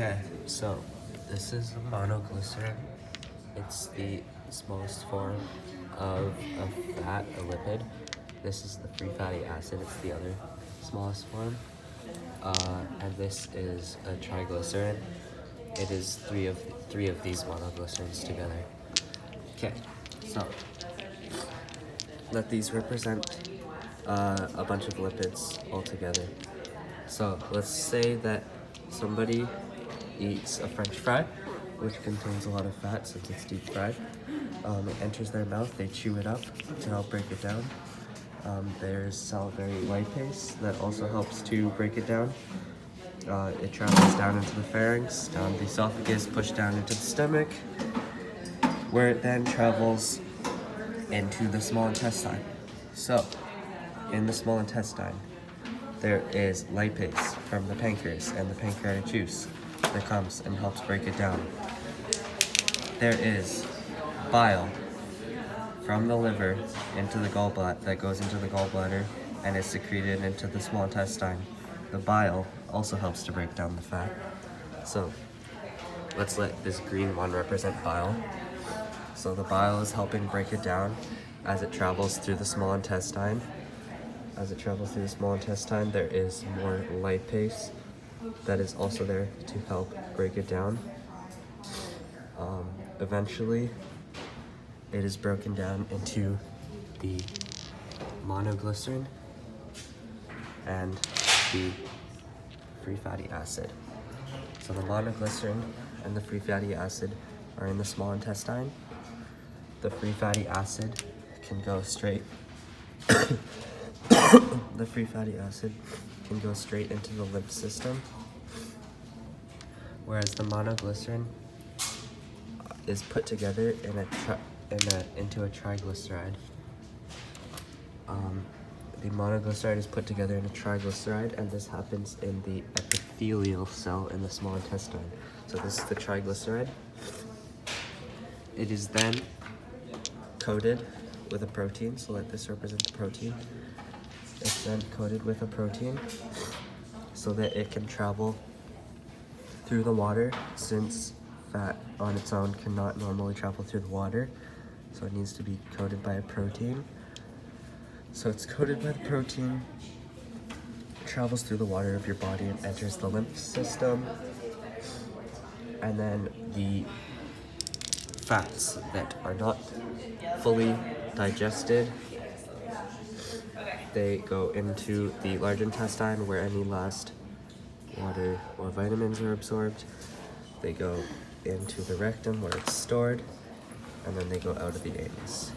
Okay, so this is the monoglycerin. It's the smallest form of a fat, a lipid. This is the free fatty acid. It's the other smallest form. And this is a triglycerin. It is three of these monoglycerins together. Okay, so let these represent a bunch of lipids all together. So let's say that somebody eats a French fry, which contains a lot of fat since it's deep fried. It enters their mouth, they chew it up to help break it down. There's salivary lipase that also helps to break it down. It travels down into the pharynx, down the esophagus, pushed down into the stomach, where it then travels into the small intestine. So, in the small intestine, there is lipase from the pancreas and the pancreatic juice that comes and helps break it down. There is bile from the liver into the gallbladder that goes into the gallbladder and is secreted into the small intestine. The bile also helps to break down the fat. So let's let this green one represent bile. So the bile is helping break it down as it travels through the small intestine. As it travels through the small intestine, there is more lipase that is also there to help break it down. Eventually, it is broken down into the monoglycerin and the free fatty acid. So the monoglycerin and the free fatty acid are in the small intestine. The free fatty acid can go straight the free fatty acid can go straight into the lymph system, whereas the monoglycerin is put together into a triglyceride. The monoglyceride is put together in a triglyceride, and this happens in the epithelial cell in the small intestine. So this is the triglyceride. It is then coated with a protein, so let this represent the protein. It's then coated with a protein so that it can travel through the water, since fat on its own cannot normally travel through the water, so it needs to be coated by a protein. So it's coated by the protein, travels through the water of your body and enters the lymph system, and then the fats that are not fully digested, they go into the large intestine where any last water or vitamins are absorbed. They go into the rectum where it's stored, and then they go out of the anus.